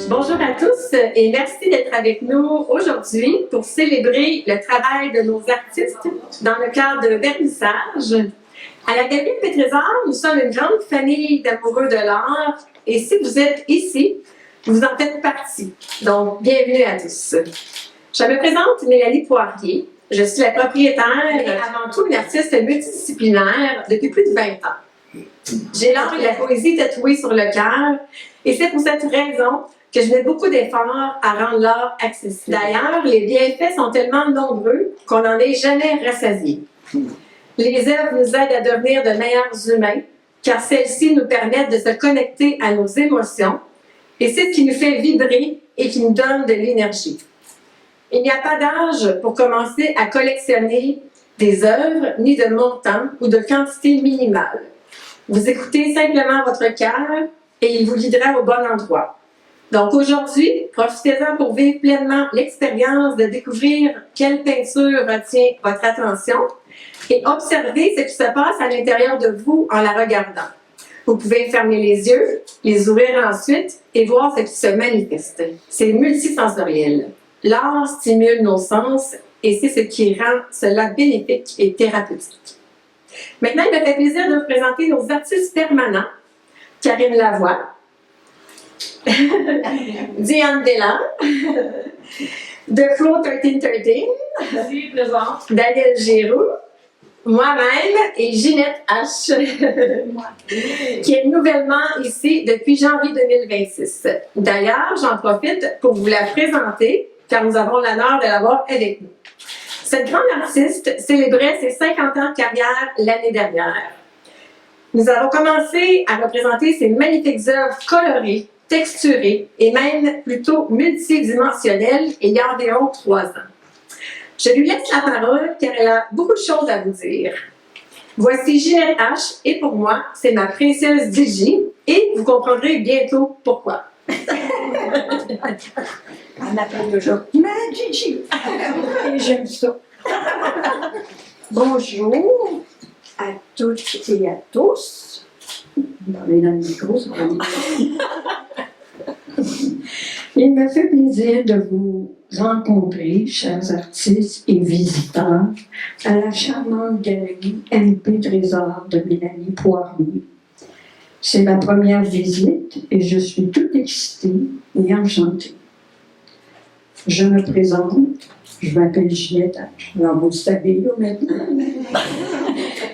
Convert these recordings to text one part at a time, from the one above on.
Bonjour à tous et merci d'être avec nous aujourd'hui pour célébrer le travail de nos artistes dans le cadre de vernissage. À l'Académie de Pétrésor, nous sommes une grande famille d'amoureux de l'art et si vous êtes ici, vous en faites partie. Donc, bienvenue à tous. Je me présente Mélanie Poirier. Je suis la propriétaire et avant tout une artiste multidisciplinaire depuis plus de 20 ans. J'ai l'art et la poésie tatoués sur le cœur et c'est pour cette raison que je mets beaucoup d'efforts à rendre l'art accessible. D'ailleurs, les bienfaits sont tellement nombreux qu'on n'en est jamais rassasié. Les œuvres nous aident à devenir de meilleurs humains, car celles-ci nous permettent de se connecter à nos émotions, et c'est ce qui nous fait vibrer et qui nous donne de l'énergie. Il n'y a pas d'âge pour commencer à collectionner des œuvres, ni de montant ou de quantité minimale. Vous écoutez simplement votre cœur et il vous guidera au bon endroit. Donc aujourd'hui, profitez-en pour vivre pleinement l'expérience de découvrir quelle peinture retient votre attention et observer ce qui se passe à l'intérieur de vous en la regardant. Vous pouvez fermer les yeux, les ouvrir ensuite et voir ce qui se manifeste. C'est multisensoriel. L'art stimule nos sens et c'est ce qui rend cela bénéfique et thérapeutique. Maintenant, il me fait plaisir de vous présenter nos artistes permanents. Karine Lavoie, Diane Delan, The Flow 1313, Daniel Giroux, moi-même et Ginette H, qui est nouvellement ici depuis janvier 2026. D'ailleurs, j'en profite pour vous la présenter, car nous avons l'honneur de l'avoir avec nous. Cette grande artiste célébrait ses 50 ans de carrière l'année dernière. Nous avons commencé à représenter ses magnifiques œuvres colorées, texturées et même plutôt multidimensionnelles il y a environ 3 ans. Je lui laisse la parole car elle a beaucoup de choses à vous dire. Voici Ginette H et pour moi, c'est ma précieuse Gigi et vous comprendrez bientôt pourquoi. On m'appelle toujours ma Gigi. Et j'aime ça. Bonjour à toutes et à tous. Parler dans le micro, c'est pas difficile. Il me fait plaisir de vous rencontrer, chers artistes et visiteurs, à la charmante galerie MP Trésor de Mélanie Poirier. C'est ma première visite et je suis toute excitée et enchantée. Je me présente, je m'appelle Ginette H. Alors vous le savez là maintenant.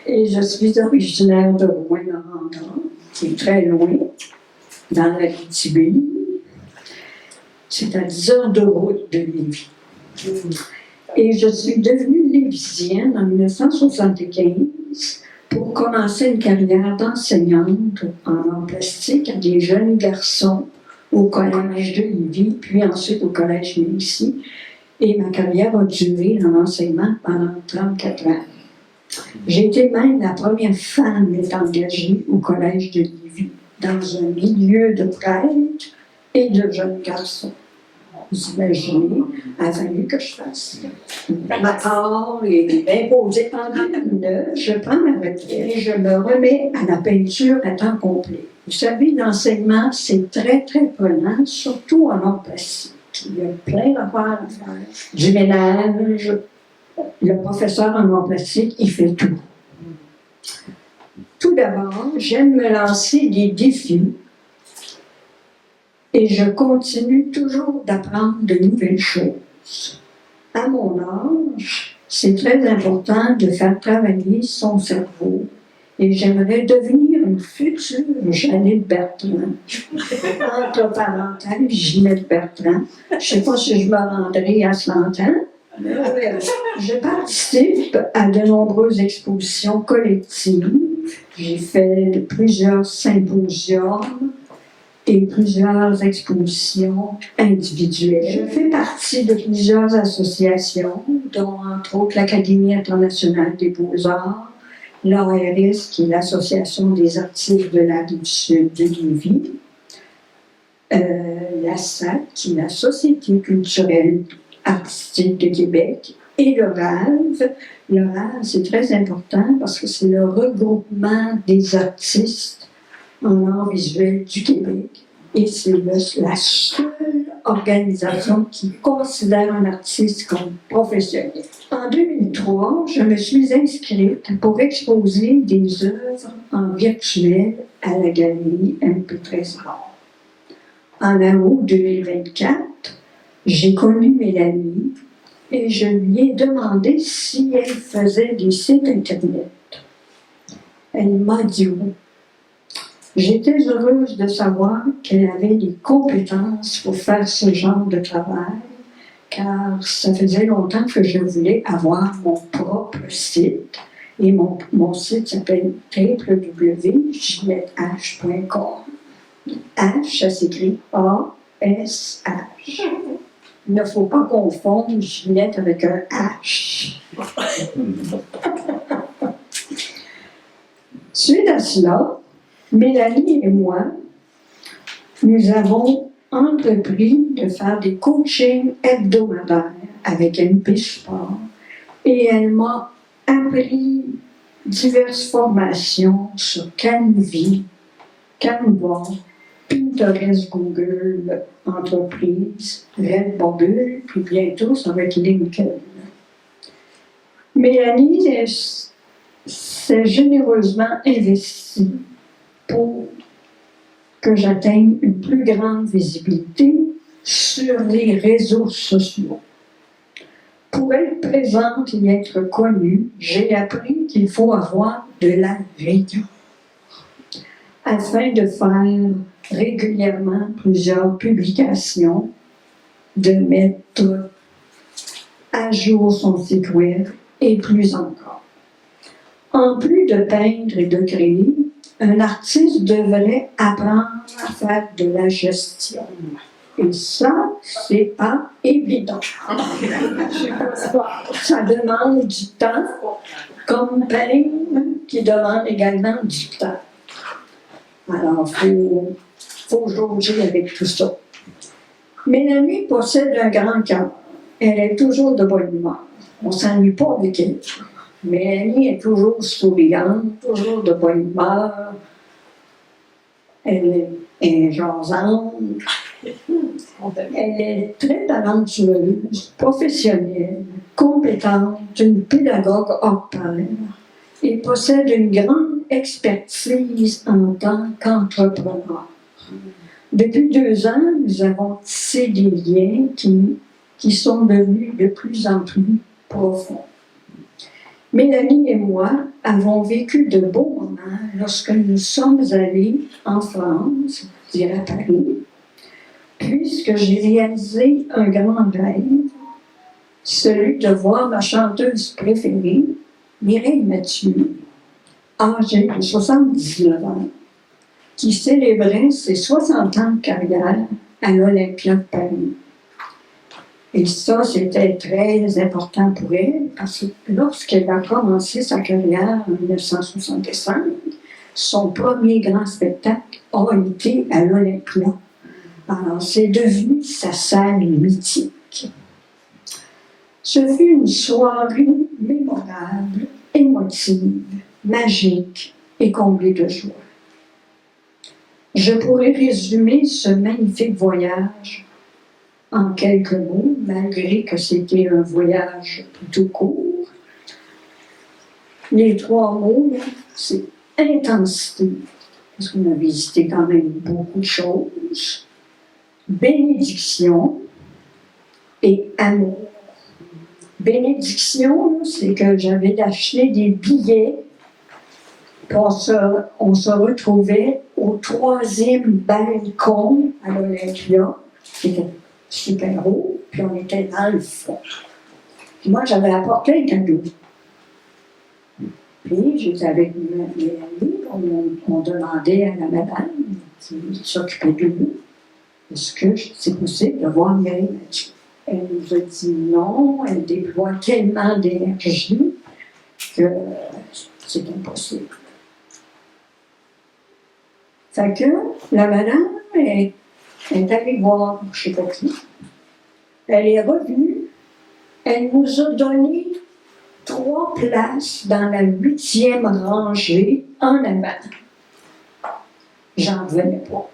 Et je suis originaire de Rouyn-Noranda, qui est très loin, dans la Abitibi. C'est à 10 heures de route de Lévis. Et je suis devenue lévisienne en 1975 pour commencer une carrière d'enseignante en art plastique à des jeunes garçons au collège de Lévis, puis ensuite au collège Médicis. Et ma carrière a duré en enseignement pendant 34 ans. J'ai été même la première femme à être engagée au collège de Lévis dans un milieu de prêtres et de jeunes garçons. Vous imaginez, il a fallu que je fasse ma part et imposer pendant une heure, je prends ma retraite et je me remets à la peinture à temps complet. Vous savez, l'enseignement, c'est très, très prenant, surtout en art plastique. Il y a plein d'affaires à faire. Du ménage, le professeur en art plastique, il fait tout. Tout d'abord, j'aime me lancer des défis. Et je continue toujours d'apprendre de nouvelles choses. À mon âge, c'est très important de faire travailler son cerveau. Et j'aimerais devenir une future Jeannette Bertrand. Entre parenthèses, Ginette Bertrand. Je ne sais pas si je me rendrai à 100 ans. Je participe à de nombreuses expositions collectives. J'ai fait plusieurs symposiums et plusieurs expositions individuelles. Je fais partie de plusieurs associations, dont entre autres l'Académie internationale des beaux-arts, l'ARS, qui est l'Association des artistes de la Rive-Sud de Lévis, la SAC, qui est la Société culturelle artistique de Québec, et le RAV. Le RAV, c'est très important parce que c'est le regroupement des artistes en art visuel du Québec. Et c'est la seule organisation qui considère un artiste comme professionnel. En 2003, je me suis inscrite pour exposer des œuvres en virtuel à la galerie MP13 Rare. En août 2024, j'ai connu Mélanie et je lui ai demandé si elle faisait des sites Internet. Elle m'a dit oui. J'étais heureuse de savoir qu'elle avait les compétences pour faire ce genre de travail, car ça faisait longtemps que je voulais avoir mon propre site. Et mon site s'appelle www.giletteH.com. H, ça s'écrit A-S-H. Il ne faut pas confondre Gillette avec un H. Suite à cela, Mélanie et moi, nous avons entrepris de faire des coachings hebdomadaires avec MP Sport et elle m'a appris diverses formations sur Canva, Pinterest, Google, Entreprise, Redbubble, puis bientôt ça va être LinkedIn. Mélanie s'est généreusement investie pour que j'atteigne une plus grande visibilité sur les réseaux sociaux. Pour être présente et être connue, j'ai appris qu'il faut avoir de la rigueur afin de faire régulièrement plusieurs publications, de mettre à jour son site web et plus encore. En plus de peindre et de créer, un artiste devrait apprendre à faire de la gestion. Et ça, c'est pas évident. Ça demande du temps, comme peindre qui demande également du temps. Alors, il faut jauger avec tout ça. Mélanie possède un grand cœur. Elle est toujours de bonne humeur. On ne s'ennuie pas avec elle. Mélanie est toujours souriante, toujours de bonne humeur. Elle est jasante. Elle est très talentueuse, professionnelle, compétente, une pédagogue hors pair et possède une grande expertise en tant qu'entrepreneur. Depuis 2 ans, nous avons tissé des liens qui sont devenus de plus en plus profonds. Mélanie et moi avons vécu de beaux moments lorsque nous sommes allés en France, à Paris, puisque j'ai réalisé un grand rêve, celui de voir ma chanteuse préférée, Mireille Mathieu, âgée de 79 ans, qui célébrait ses 60 ans de carrière à l'Olympia de Paris. Et ça, c'était très important pour elle, parce que lorsqu'elle a commencé sa carrière en 1965, son premier grand spectacle a été à l'Olympia. Alors, c'est devenu sa salle mythique. Ce fut une soirée mémorable, émotive, magique et comblée de joie. Je pourrais résumer ce magnifique voyage en quelques mots, malgré que c'était un voyage plutôt court. Les 3 mots, c'est intensité, parce qu'on a visité quand même beaucoup de choses, bénédiction et amour. Bénédiction, c'est que j'avais acheté des billets, puis on se retrouvait au 3e balcon à l'Olympia, qui était super haut, puis on était dans le fond. Puis moi, j'avais apporté un cadeau. Puis j'étais avec mes amis, on demandait à la madame qui s'occupait de nous, est-ce que c'est possible de voir Mireille Mathieu? Elle nous a dit non, elle déploie tellement d'énergie que c'est impossible. Fait que la madame est allée voir, je ne sais pas qui. Elle est revenue, elle nous a donné 3 places dans la 8e rangée en avant. J'en revenais pas.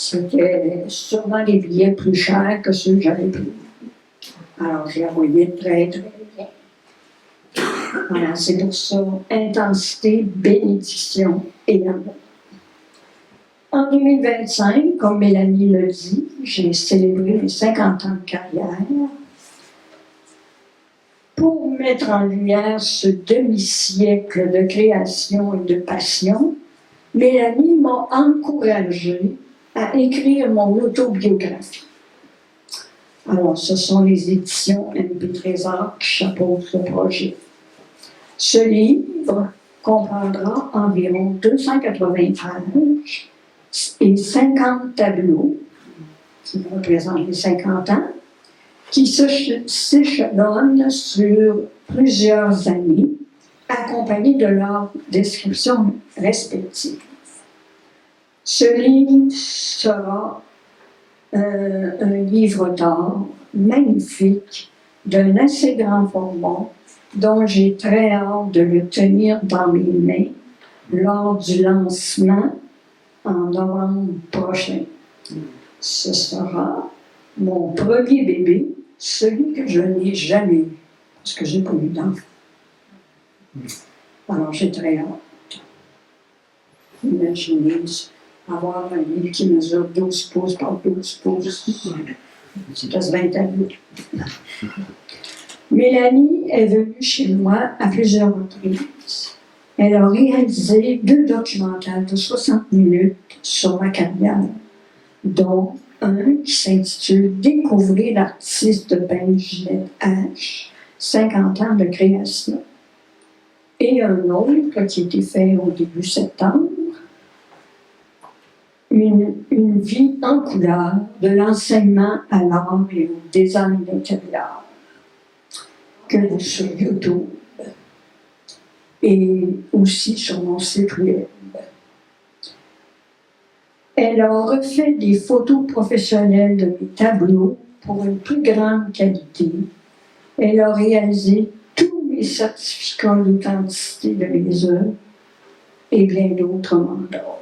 C'était sûrement des billets plus chers que ceux que j'avais pris. Alors, j'ai envoyé très, très bien. Voilà, c'est pour ça, intensité, bénédiction et amour. En 2025, comme Mélanie le dit, j'ai célébré mes 50 ans de carrière. Pour mettre en lumière ce demi-siècle de création et de passion, Mélanie m'a encouragée à écrire mon autobiographie. Alors, ce sont les éditions MP Trésor qui chapeautent ce projet. Ce livre comprendra environ 280 pages et 50 tableaux qui représentent les 50 ans, qui s'échelonnent sur plusieurs années, accompagnés de leurs descriptions respectives. Ce livre sera un livre d'art magnifique, d'un assez grand format, dont j'ai très hâte de le tenir dans mes mains lors du lancement en novembre prochain. Ce sera mon premier bébé, celui que je n'ai jamais eu, parce que je n'ai pas eu d'enfant. Alors j'ai très hâte. Imaginez avoir un livre qui mesure 12 pouces par 12 pouces. C'est à 20 tableaux. Mélanie est venue chez moi à plusieurs reprises. Elle a réalisé 2 documentaires de 60 minutes sur ma carrière, dont un qui s'intitule « Découvrez l'artiste peintre Ginette H, 50 ans de création » et un autre qui a été fait au début septembre, une vie en couleur de l'enseignement à l'art et au design intérieur, que vous sur YouTube et aussi sur mon site web. Elle a refait des photos professionnelles de mes tableaux pour une plus grande qualité. Elle a réalisé tous mes certificats d'authenticité de mes œuvres et bien d'autres mandats.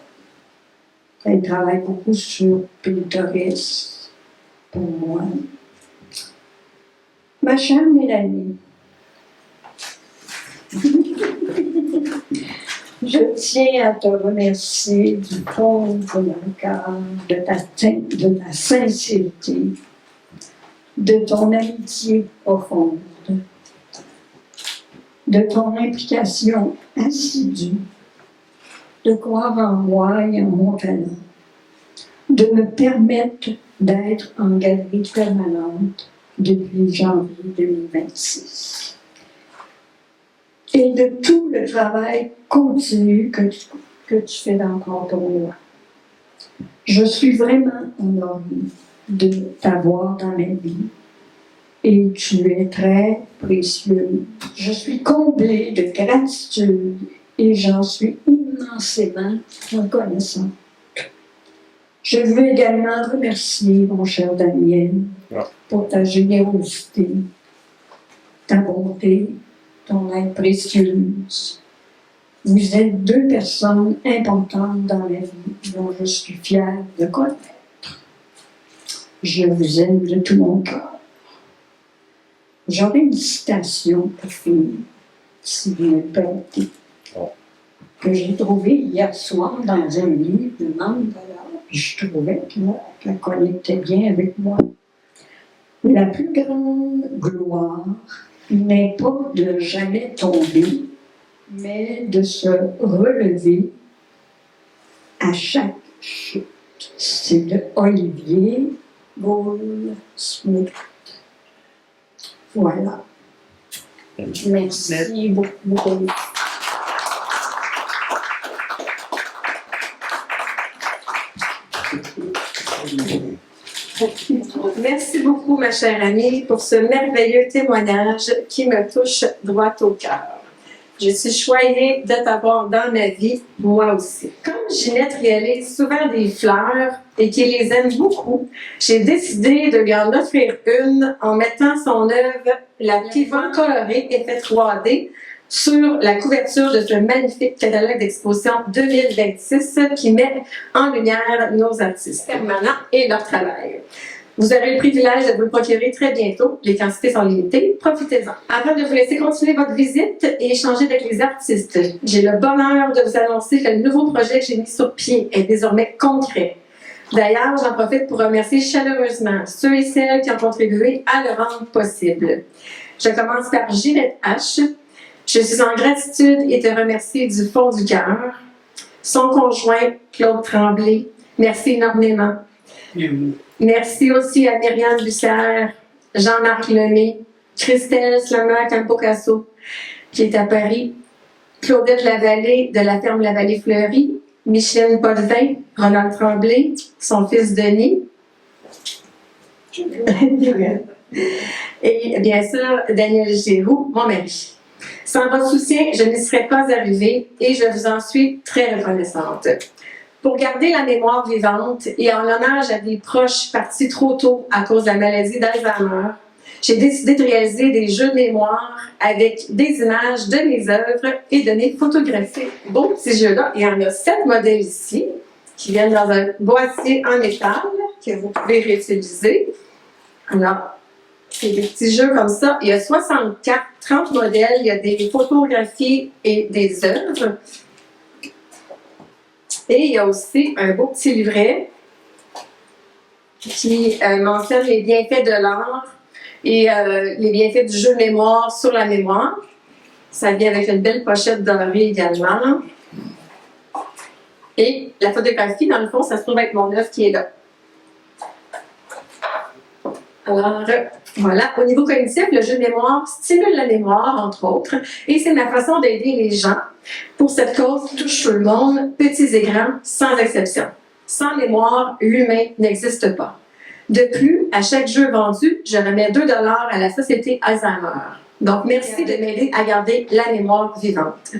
Elle travaille beaucoup sur Pinterest pour moi. Ma chère Mélanie, je tiens à te remercier du fond de mon cœur, de ta sincérité, de ton amitié profonde, de ton implication assidue, de croire en moi et en mon talent, de me permettre d'être en galerie permanente depuis janvier 2026. Et de tout le travail continu que tu fais encore pour moi. Je suis vraiment honorée de t'avoir dans ma vie et tu es très précieux. Je suis comblée de gratitude et j'en suis immensément reconnaissante. Je veux également remercier mon cher Daniel pour ta générosité, ta bonté, ton aide précieuse. Vous êtes 2 personnes importantes dans la vie dont je suis fière de connaître. Je vous aime de tout mon cœur. J'aurais une citation pour finir, si vous me permettez, que j'ai trouvée hier soir dans un livre de Mandala. Je trouvais qu'elle connectait bien avec moi. La plus grande gloire n'est pas de jamais tomber, mais de se relever à chaque chute. C'est de Olivier Goldsmith. Voilà. Merci beaucoup. Merci beaucoup, ma chère amie, pour ce merveilleux témoignage qui me touche droit au cœur. Je suis choyée de t'avoir dans ma vie, moi aussi. Comme Ginette réalise souvent des fleurs et qu'elle les aime beaucoup, j'ai décidé de lui en offrir une en mettant son œuvre, la pivot colorée effet 3D, sur la couverture de ce magnifique catalogue d'exposition 2026 qui met en lumière nos artistes permanents et leur travail. Vous aurez le privilège de vous le procurer très bientôt. Les quantités sont limitées. Profitez-en. Avant de vous laisser continuer votre visite et échanger avec les artistes, j'ai le bonheur de vous annoncer que le nouveau projet que j'ai mis sur pied est désormais concret. D'ailleurs, j'en profite pour remercier chaleureusement ceux et celles qui ont contribué à le rendre possible. Je commence par Ginette H. Je suis en gratitude et te remercie du fond du cœur. Son conjoint, Claude Tremblay, merci énormément. Merci aussi à Myriam Bussière, Jean-Marc Lemay, Christelle Slamer-Campocasso, qui est à Paris, Claudette Lavallée de la ferme Lavallée-Fleury, Micheline Potvin, Ronald Tremblay, son fils Denis, et bien sûr Daniel Giroux, mon mari. Sans votre soutien, je n'y serais pas arrivée et je vous en suis très reconnaissante. Pour garder la mémoire vivante et en hommage à des proches partis trop tôt à cause de la maladie d'Alzheimer, j'ai décidé de réaliser des jeux de mémoire avec des images de mes œuvres et de mes photographies. Beau petit jeu-là. Il y en a 7 modèles ici qui viennent dans un boîtier en métal que vous pouvez réutiliser. Alors, c'est des petits jeux comme ça. Il y a 30 modèles. Il y a des photographies et des œuvres. Et il y a aussi un beau petit livret qui mentionne les bienfaits de l'art et les bienfaits du jeu de mémoire sur la mémoire. Ça vient avec une belle pochette dorée également. Et la photographie, dans le fond, ça se trouve avec mon œuvre qui est là. Alors, voilà. Au niveau cognitif, le jeu de mémoire stimule la mémoire, entre autres, et c'est ma façon d'aider les gens. Pour cette cause, touche tout le monde, petits et grands, sans exception. Sans mémoire, l'humain n'existe pas. De plus, à chaque jeu vendu, je remets 2 $ à la Société Alzheimer. Donc, merci de m'aider à garder la mémoire vivante.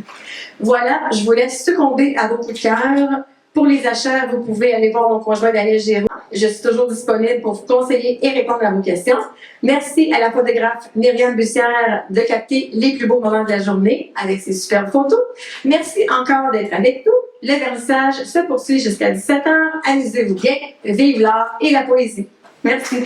Voilà, je vous laisse succomber à vos coups de cœur. Pour les achats, vous pouvez aller voir mon conjoint Daniel Giroux. Je suis toujours disponible pour vous conseiller et répondre à vos questions. Merci à la photographe Myriam Bussière de capter les plus beaux moments de la journée avec ses superbes photos. Merci encore d'être avec nous. Le vernissage se poursuit jusqu'à 17h. Amusez-vous bien. Vive l'art et la poésie. Merci.